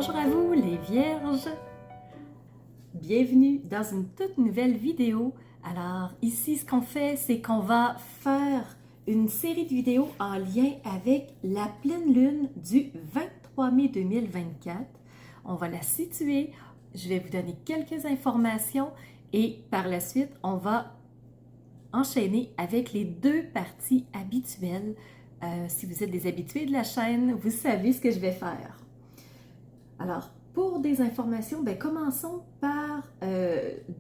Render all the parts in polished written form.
Bonjour à vous les vierges! Bienvenue dans une toute nouvelle vidéo. Alors ici ce qu'on fait, c'est qu'on va faire une série de vidéos en lien avec la pleine lune du 23 mai 2024. On va la situer, je vais vous donner quelques informations et par la suite, on va enchaîner avec les deux parties habituelles. Si vous êtes des habitués de la chaîne, vous savez ce que je vais faire. Alors, pour des informations, commençons par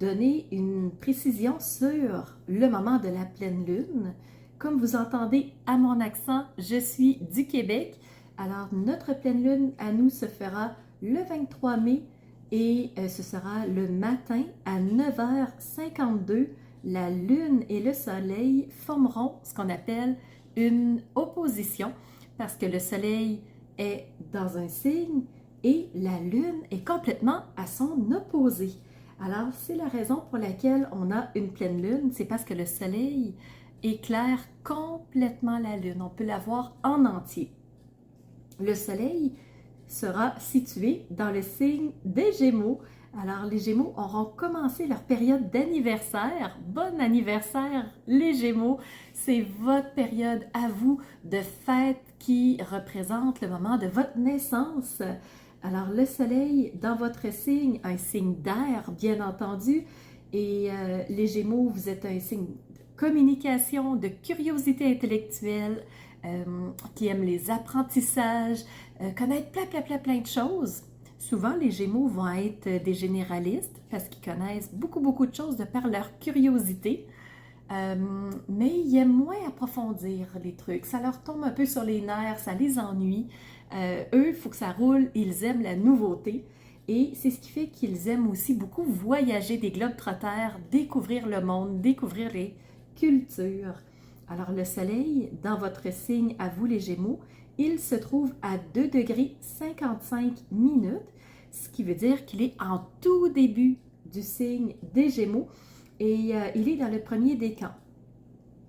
donner une précision sur le moment de la pleine lune. Comme vous entendez à mon accent, je suis du Québec. Alors, notre pleine lune à nous se fera le 23 mai et ce sera le matin à 9h52. La lune et le soleil formeront ce qu'on appelle une opposition parce que le soleil est dans un signe et la lune est complètement à son opposé. Alors, c'est la raison pour laquelle on a une pleine lune, c'est parce que le soleil éclaire complètement la lune. On peut la voir en entier. Le soleil sera situé dans le signe des Gémeaux. Alors, les Gémeaux auront commencé leur période d'anniversaire. Bon anniversaire, les Gémeaux! C'est votre période à vous de fête qui représente le moment de votre naissance. Alors, le soleil dans votre signe, un signe d'air, bien entendu, et les Gémeaux, vous êtes un signe de communication, de curiosité intellectuelle, qui aime les apprentissages, connaître plein de choses. Souvent, les Gémeaux vont être des généralistes parce qu'ils connaissent beaucoup de choses de par leur curiosité. Mais ils aiment moins approfondir les trucs. Ça leur tombe un peu sur les nerfs, ça les ennuie. Eux, il faut que ça roule, ils aiment la nouveauté. Et c'est ce qui fait qu'ils aiment aussi beaucoup voyager des globetrotters, découvrir le monde, découvrir les cultures. Alors le soleil, dans votre signe, à vous les Gémeaux, il se trouve à 2 degrés 55 minutes, ce qui veut dire qu'il est en tout début du signe des Gémeaux. Et il est dans le premier décan.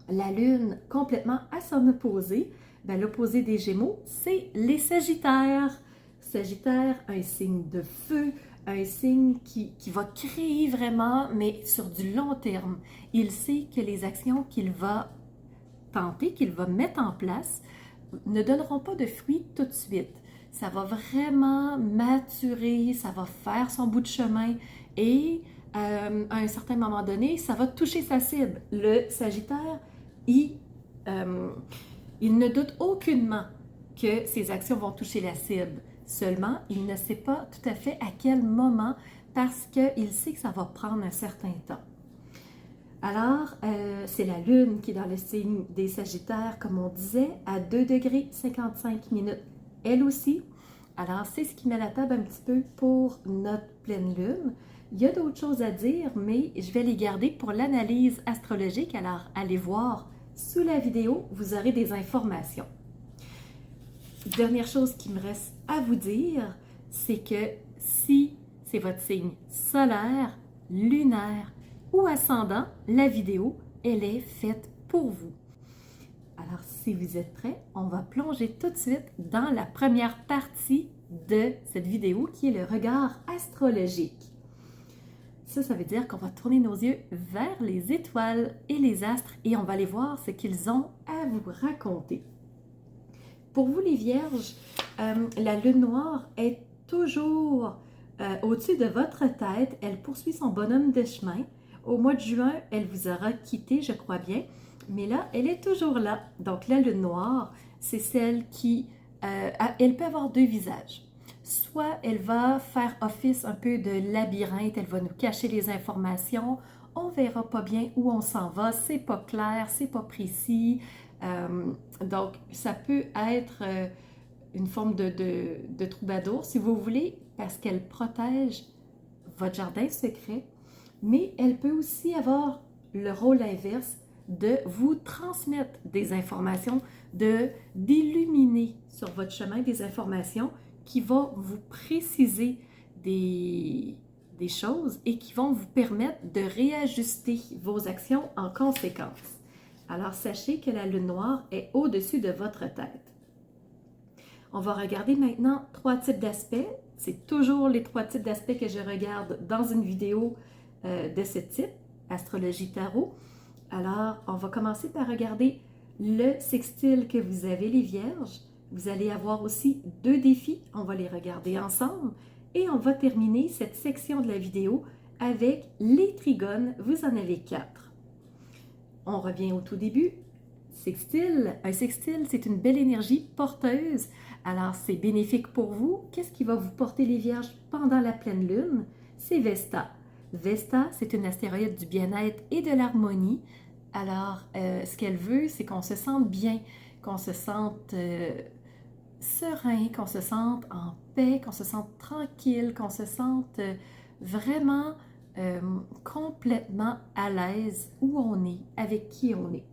La lune complètement à son opposé, l'opposé des Gémeaux, c'est les Sagittaires. Sagittaire, un signe de feu, un signe qui va créer vraiment, mais sur du long terme. Il sait que les actions qu'il va tenter, qu'il va mettre en place, ne donneront pas de fruits tout de suite. Ça va vraiment maturer, ça va faire son bout de chemin et à un certain moment donné, ça va toucher sa cible. Le Sagittaire, il ne doute aucunement que ses actions vont toucher la cible. Seulement, il ne sait pas tout à fait à quel moment parce qu'il sait que ça va prendre un certain temps. Alors, c'est la lune qui est dans le signe des Sagittaires, comme on disait, à 2 degrés 55 minutes. Elle aussi. Alors, c'est ce qui met la table un petit peu pour notre pleine lune. Il y a d'autres choses à dire, mais je vais les garder pour l'analyse astrologique. Alors, allez voir sous la vidéo, vous aurez des informations. Dernière chose qui me reste à vous dire, c'est que si c'est votre signe solaire, lunaire ou ascendant, la vidéo, elle est faite pour vous. Alors, si vous êtes prêts, on va plonger tout de suite dans la première partie de cette vidéo qui est le regard astrologique. Ça veut dire qu'on va tourner nos yeux vers les étoiles et les astres et on va aller voir ce qu'ils ont à vous raconter. Pour vous les vierges, la lune noire est toujours au-dessus de votre tête. Elle poursuit son bonhomme de chemin. Au mois de juin, elle vous aura quitté, je crois bien. Mais là, elle est toujours là. Donc, la lune noire, c'est celle qui... elle peut avoir deux visages. Soit elle va faire office un peu de labyrinthe, elle va nous cacher les informations, on verra pas bien où on s'en va, c'est pas clair, c'est pas précis. Donc, ça peut être une forme de troubadour, si vous voulez, parce qu'elle protège votre jardin secret, mais elle peut aussi avoir le rôle inverse de vous transmettre des informations, d'illuminer sur votre chemin des informations qui vont vous préciser des choses et qui vont vous permettre de réajuster vos actions en conséquence. Alors, sachez que la lune noire est au-dessus de votre tête. On va regarder maintenant 3 types d'aspects. C'est toujours les 3 types d'aspects que je regarde dans une vidéo de ce type, Astrologie Tarot. Alors, on va commencer par regarder le sextile que vous avez, les Vierges. Vous allez avoir aussi 2 défis, on va les regarder ensemble. Et on va terminer cette section de la vidéo avec les trigones, vous en avez 4. On revient au tout début. Sextile, un sextile, c'est une belle énergie porteuse. Alors, c'est bénéfique pour vous. Qu'est-ce qui va vous porter les Vierges pendant la pleine lune? C'est Vesta. Vesta, c'est une astéroïde du bien-être et de l'harmonie. Alors, ce qu'elle veut, c'est qu'on se sente bien, qu'on se sente serein, qu'on se sente en paix, qu'on se sente tranquille, qu'on se sente vraiment complètement à l'aise où on est, avec qui on est.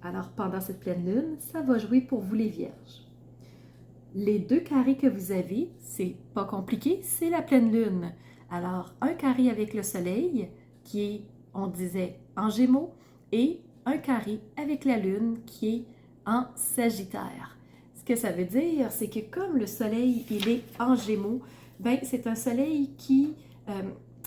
Alors, pendant cette pleine lune, ça va jouer pour vous les Vierges. Les 2 carrés que vous avez, c'est pas compliqué, c'est la pleine lune. Alors, un carré avec le soleil, qui est, on disait, en Gémeaux, et un carré avec la lune, qui est en Sagittaire. Ce que ça veut dire, c'est que comme le soleil, il est en Gémeaux, ben c'est un soleil qui...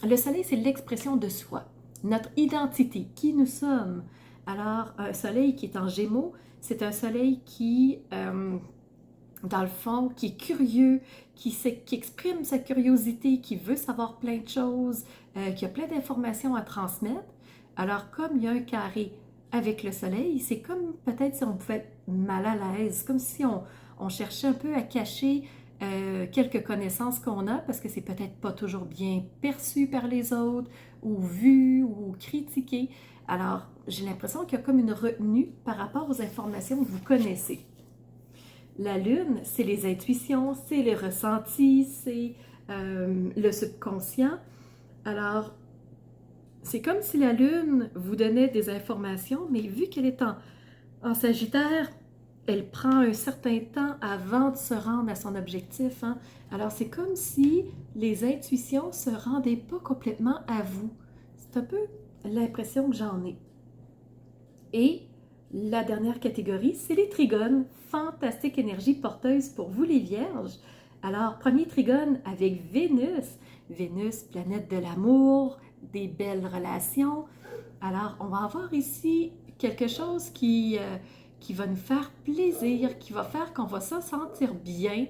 le soleil, c'est l'expression de soi, notre identité, qui nous sommes. Alors, un soleil qui est en Gémeaux, c'est un soleil qui, dans le fond, qui est curieux, qui exprime sa curiosité, qui veut savoir plein de choses, qui a plein d'informations à transmettre. Alors, comme il y a un carré avec le soleil, c'est comme peut-être si on pouvait être mal à l'aise, comme si on cherchait un peu à cacher quelques connaissances qu'on a, parce que c'est peut-être pas toujours bien perçu par les autres, ou vu, ou critiqué. Alors, j'ai l'impression qu'il y a comme une retenue par rapport aux informations que vous connaissez. La lune, c'est les intuitions, c'est les ressentis, c'est le subconscient. Alors, c'est comme si la lune vous donnait des informations, mais vu qu'elle est en Sagittaire, elle prend un certain temps avant de se rendre à son objectif. Hein? Alors, c'est comme si les intuitions ne se rendaient pas complètement à vous. C'est un peu l'impression que j'en ai. Et la dernière catégorie, c'est les trigones. Fantastique énergie porteuse pour vous les Vierges. Alors, premier trigone avec Vénus. Vénus, planète de l'amour, des belles relations. Alors, on va avoir ici quelque chose qui va nous faire plaisir, qui va faire qu'on va se sentir bien.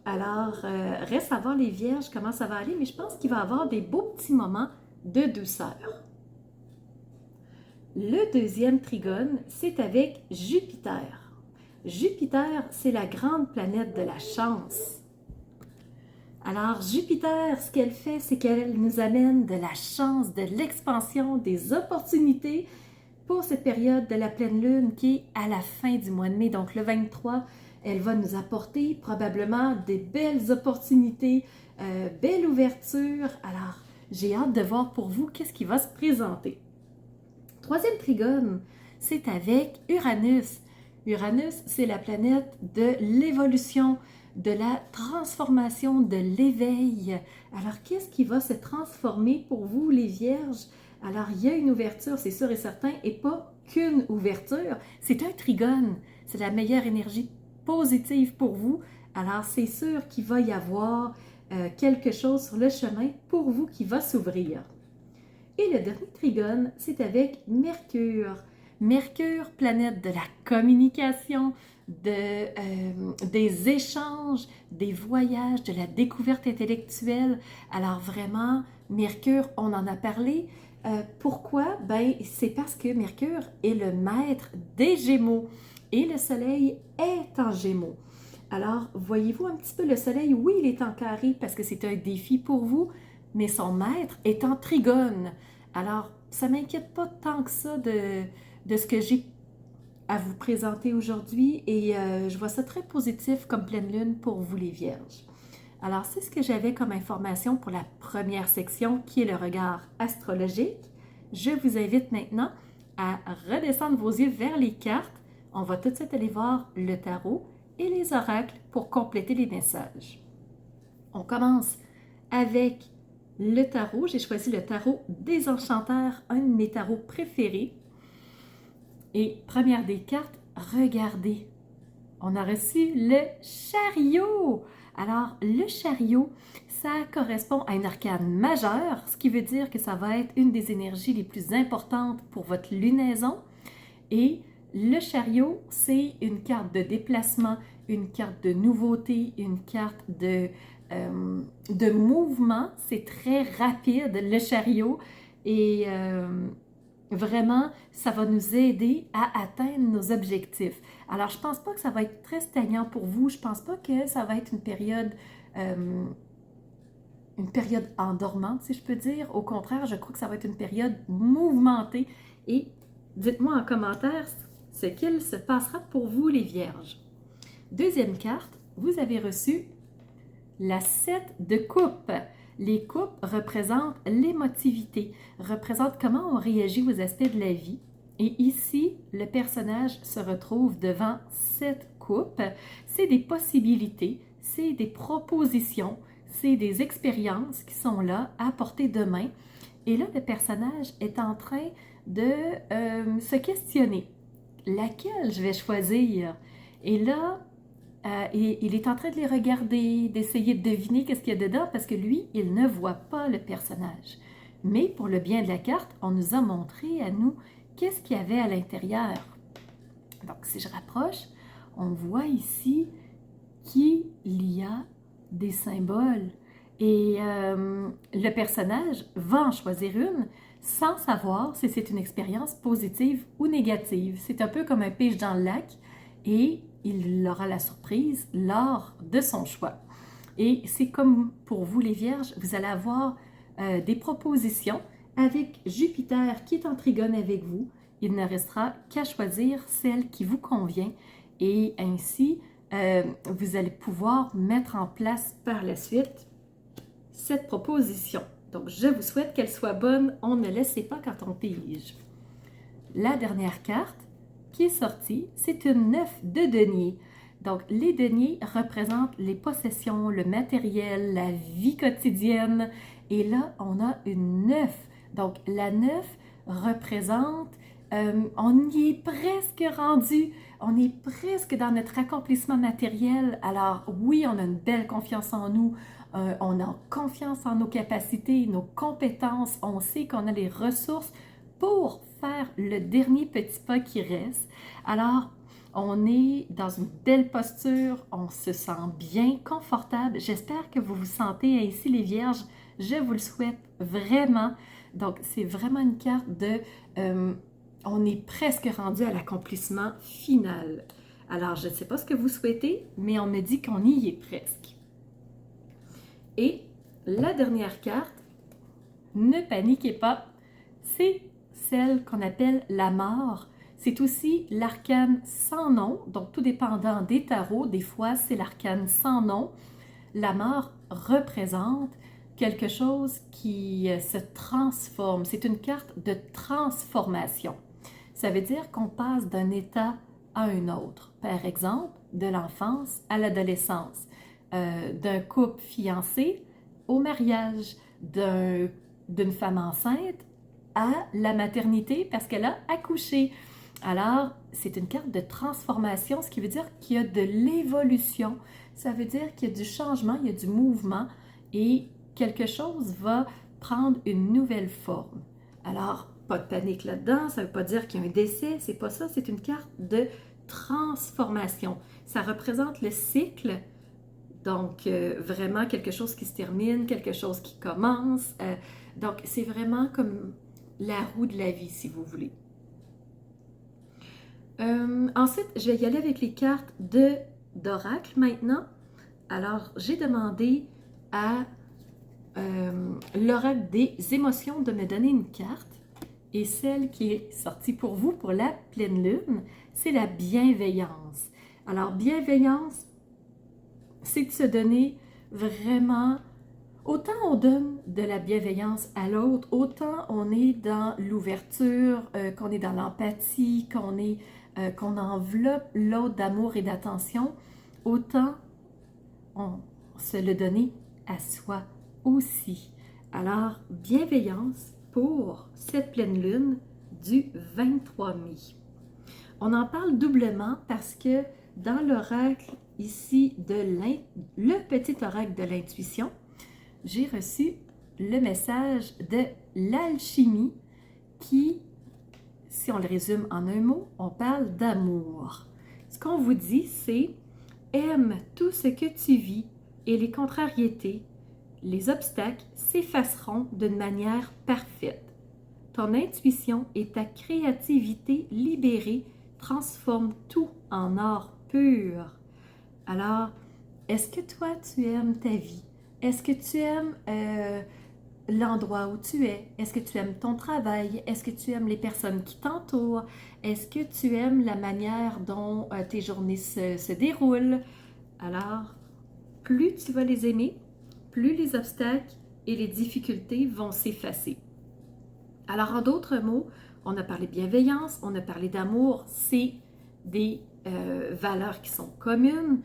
Reste à voir les Vierges comment ça va aller, mais je pense qu'il va y avoir des beaux petits moments de douceur. Le deuxième trigone, c'est avec Jupiter. Jupiter, c'est la grande planète de la chance. Alors, Jupiter, ce qu'elle fait, c'est qu'elle nous amène de la chance, de l'expansion, des opportunités pour cette période de la pleine lune qui est à la fin du mois de mai. Donc, le 23, elle va nous apporter probablement des belles opportunités, belle ouverture. Alors, j'ai hâte de voir pour vous qu'est-ce qui va se présenter. Troisième trigone, c'est avec Uranus. Uranus, c'est la planète de l'évolution, de la transformation, de l'éveil. Alors, qu'est-ce qui va se transformer pour vous, les Vierges? Alors, il y a une ouverture, c'est sûr et certain, et pas qu'une ouverture. C'est un trigone. C'est la meilleure énergie positive pour vous. Alors, c'est sûr qu'il va y avoir quelque chose sur le chemin pour vous qui va s'ouvrir. Et le dernier trigone, c'est avec Mercure. Mercure, planète de la communication, des échanges, des voyages, de la découverte intellectuelle. Alors vraiment, Mercure, on en a parlé. Pourquoi? Ben, c'est parce que Mercure est le maître des Gémeaux et le Soleil est en Gémeaux. Alors, voyez-vous un petit peu le Soleil? Oui, il est en carré parce que c'est un défi pour vous, mais son maître est en trigone. Alors, ça ne m'inquiète pas tant que ça de ce que j'ai à vous présenter aujourd'hui et je vois ça très positif comme pleine lune pour vous les Vierges. Alors, c'est ce que j'avais comme information pour la première section qui est le regard astrologique. Je vous invite maintenant à redescendre vos yeux vers les cartes. On va tout de suite aller voir le tarot et les oracles pour compléter les messages. On commence avec le tarot. J'ai choisi le tarot des enchanteurs, un de mes tarots préférés. Et première des cartes, regardez, on a reçu le chariot. Alors, le chariot, ça correspond à une arcane majeure, ce qui veut dire que ça va être une des énergies les plus importantes pour votre lunaison. Et le chariot, c'est une carte de déplacement, une carte de nouveauté, une carte de mouvement. C'est très rapide, le chariot. Et vraiment, ça va nous aider à atteindre nos objectifs. Alors, je ne pense pas que ça va être très stagnant pour vous. Je ne pense pas que ça va être une période endormante, si je peux dire. Au contraire, je crois que ça va être une période mouvementée. Et dites-moi en commentaire ce qu'il se passera pour vous, les Vierges. Deuxième carte, vous avez reçu la 7 de coupe. Les coupes représentent l'émotivité, représentent comment on réagit aux aspects de la vie. Et ici, le personnage se retrouve devant 7 coupes. C'est des possibilités, c'est des propositions, c'est des expériences qui sont là à portée de main. Et là, le personnage est en train de se questionner. Laquelle je vais choisir? Et là, il est en train de les regarder, d'essayer de deviner qu'est-ce qu'il y a dedans, parce que lui, il ne voit pas le personnage. Mais pour le bien de la carte, on nous a montré à nous qu'est-ce qu'il y avait à l'intérieur. Donc, si je rapproche, on voit ici qu'il y a des symboles. Et le personnage va en choisir une sans savoir si c'est une expérience positive ou négative. C'est un peu comme un pêche dans le lac et il aura la surprise lors de son choix. Et c'est comme pour vous les Vierges, vous allez avoir des propositions avec Jupiter qui est en trigone avec vous. Il ne restera qu'à choisir celle qui vous convient et ainsi vous allez pouvoir mettre en place par la suite cette proposition. Donc, je vous souhaite qu'elle soit bonne. On ne le sait pas quand on pige. La dernière carte qui est sortie, c'est une 9 de denier. Donc, les deniers représentent les possessions, le matériel, la vie quotidienne. Et là, on a une 9. Donc, la 9 représente, on y est presque rendu, on est presque dans notre accomplissement matériel. Alors, oui, on a une belle confiance en nous. On a confiance en nos capacités, nos compétences. On sait qu'on a les ressources pour faire le dernier petit pas qui reste. Alors, on est dans une belle posture, on se sent bien, confortable. J'espère que vous vous sentez ainsi, les Vierges. Je vous le souhaite vraiment. Donc, c'est vraiment une carte de... on est presque rendu à l'accomplissement final. Alors, je ne sais pas ce que vous souhaitez, mais on me dit qu'on y est presque. Et la dernière carte, ne paniquez pas, c'est celle qu'on appelle la mort. C'est aussi l'arcane sans nom, donc tout dépendant des tarots, des fois c'est l'arcane sans nom. La mort représente quelque chose qui se transforme. C'est une carte de transformation. Ça veut dire qu'on passe d'un état à un autre. Par exemple, de l'enfance à l'adolescence, d'un couple fiancé au mariage, d'une femme enceinte à la maternité parce qu'elle a accouché. Alors, c'est une carte de transformation, ce qui veut dire qu'il y a de l'évolution. Ça veut dire qu'il y a du changement, il y a du mouvement et quelque chose va prendre une nouvelle forme. Alors, pas de panique là-dedans, ça ne veut pas dire qu'il y a un décès, c'est pas ça, c'est une carte de transformation. Ça représente le cycle, donc vraiment quelque chose qui se termine, quelque chose qui commence. Donc, c'est vraiment comme la roue de la vie, si vous voulez. Ensuite, je vais y aller avec les cartes d'oracle maintenant. Alors, j'ai demandé à l'oracle des émotions de me donner une carte. Et celle qui est sortie pour vous pour la pleine lune, c'est la bienveillance. Alors, bienveillance, c'est de se donner vraiment... Autant on donne de la bienveillance à l'autre, autant on est dans l'ouverture, qu'on est dans l'empathie, qu'on enveloppe l'autre d'amour et d'attention, autant on se le donner à soi aussi. Alors, bienveillance pour cette pleine lune du 23 mai. On en parle doublement parce que dans l'oracle, ici le petit oracle de l'intuition, j'ai reçu le message de l'alchimie qui, si on le résume en un mot, on parle d'amour. Ce qu'on vous dit, c'est « Aime tout ce que tu vis et les contrariétés, les obstacles s'effaceront d'une manière parfaite. Ton intuition et ta créativité libérée transforment tout en or pur. » Alors, est-ce que toi, tu aimes ta vie? Est-ce que tu aimes l'endroit où tu es? Est-ce que tu aimes ton travail? Est-ce que tu aimes les personnes qui t'entourent? Est-ce que tu aimes la manière dont tes journées se déroulent? Alors, plus tu vas les aimer, plus les obstacles et les difficultés vont s'effacer. Alors, en d'autres mots, on a parlé de bienveillance, on a parlé d'amour, c'est des valeurs qui sont communes.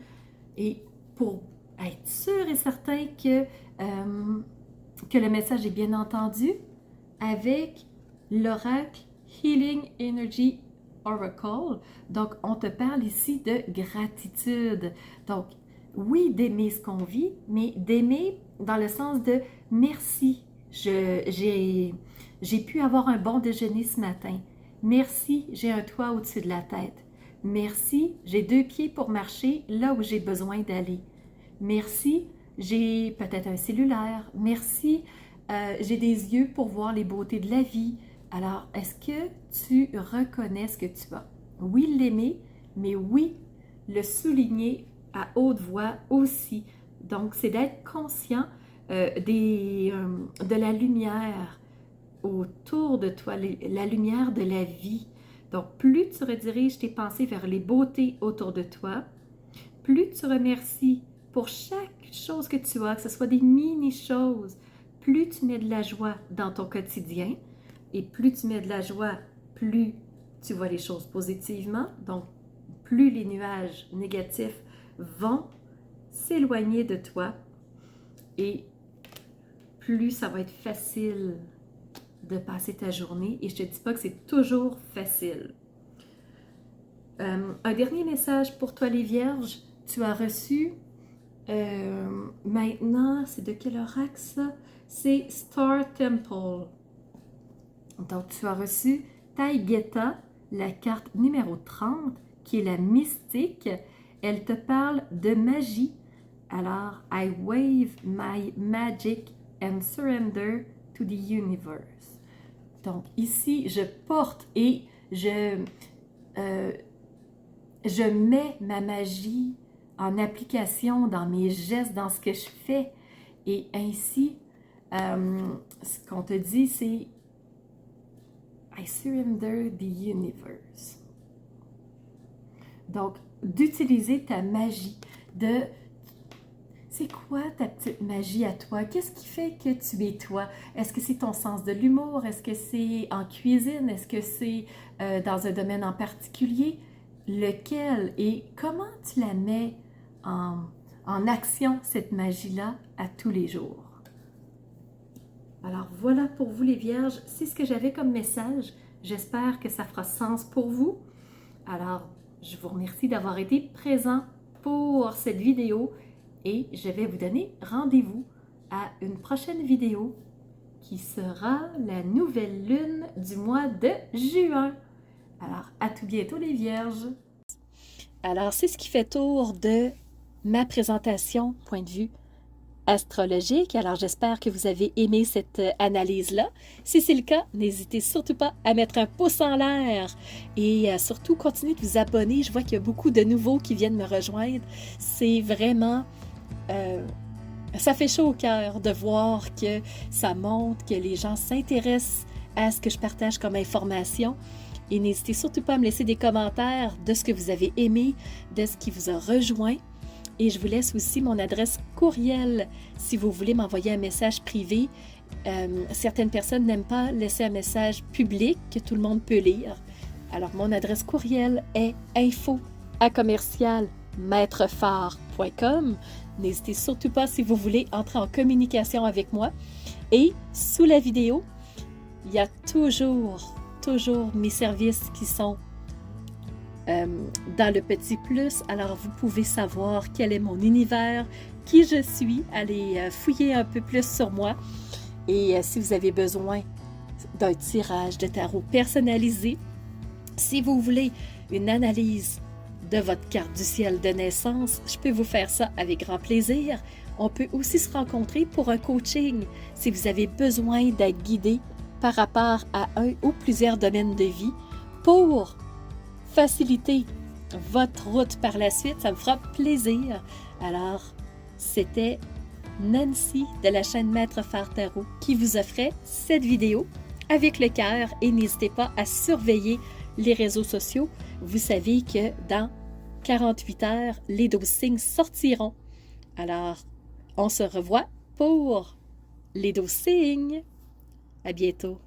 Et pour être sûr et certain que le message est bien entendu, avec l'oracle Healing Energy Oracle, donc on te parle ici de gratitude. Donc, oui, d'aimer ce qu'on vit, mais d'aimer dans le sens de merci. J'ai pu avoir un bon déjeuner ce matin. Merci, j'ai un toit au-dessus de la tête. Merci, j'ai 2 pieds pour marcher là où j'ai besoin d'aller. Merci, j'ai peut-être un cellulaire. Merci, j'ai des yeux pour voir les beautés de la vie. Alors, est-ce que tu reconnais ce que tu as? Oui, l'aimer, mais oui, le souligner à haute voix aussi. Donc, c'est d'être conscient de la lumière autour de toi, la lumière de la vie. Donc, plus tu rediriges tes pensées vers les beautés autour de toi, plus tu remercies pour chaque chose que tu as, que ce soit des mini-choses, plus tu mets de la joie dans ton quotidien, et plus tu mets de la joie, plus tu vois les choses positivement, donc plus les nuages négatifs vont s'éloigner de toi, et plus ça va être facile de passer ta journée. Et je ne te dis pas que c'est toujours facile. Un dernier message pour toi les Vierges. Tu as reçu, maintenant, c'est de quel oracle ça? C'est Star Temple. Donc, tu as reçu Taygeta, la carte numéro 30, qui est la mystique. Elle te parle de magie. Alors, I wave my magic and surrender to the universe. Donc, ici, je porte et je mets ma magie en application dans mes gestes, dans ce que je fais. Et ainsi, ce qu'on te dit, c'est I surrender the universe. Donc, d'utiliser ta magie, c'est quoi ta petite magie à toi? Qu'est-ce qui fait que tu es toi? Est-ce que c'est ton sens de l'humour? Est-ce que c'est en cuisine? Est-ce que c'est dans un domaine en particulier? Lequel? Et comment tu la mets en action, cette magie-là, à tous les jours? Alors voilà pour vous les Vierges, c'est ce que j'avais comme message. J'espère que ça fera sens pour vous. Alors, je vous remercie d'avoir été présent pour cette vidéo et je vais vous donner rendez-vous à une prochaine vidéo qui sera la nouvelle lune du mois de juin. Alors, à tout bientôt les Vierges! Alors, c'est ce qui fait tour de ma présentation, point de vue astrologique. Alors, j'espère que vous avez aimé cette analyse-là. Si c'est le cas, n'hésitez surtout pas à mettre un pouce en l'air et surtout, continuez de vous abonner. Je vois qu'il y a beaucoup de nouveaux qui viennent me rejoindre. C'est vraiment... ça fait chaud au cœur de voir que ça montre, que les gens s'intéressent à ce que je partage comme information. Et n'hésitez surtout pas à me laisser des commentaires de ce que vous avez aimé, de ce qui vous a rejoint. Et je vous laisse aussi mon adresse courriel si vous voulez m'envoyer un message privé. Certaines personnes n'aiment pas laisser un message public que tout le monde peut lire. Alors, mon adresse courriel est info@maîtrephare.com. N'hésitez surtout pas si vous voulez entrer en communication avec moi. Et sous la vidéo, il y a toujours mes services qui sont dans le petit plus. Alors, vous pouvez savoir quel est mon univers, qui je suis, aller fouiller un peu plus sur moi. Et si vous avez besoin d'un tirage de tarot personnalisé, si vous voulez une analyse de votre carte du ciel de naissance, je peux vous faire ça avec grand plaisir. On peut aussi se rencontrer pour un coaching si vous avez besoin d'être guidé par rapport à un ou plusieurs domaines de vie pour faciliter votre route par la suite. Ça me fera plaisir. Alors, c'était Nancy de la chaîne Maître Phare Tarot qui vous offrait cette vidéo avec le cœur et n'hésitez pas à surveiller les réseaux sociaux. Vous savez que dans 48 heures, les 12 signes sortiront. Alors, on se revoit pour les 12 signes. À bientôt.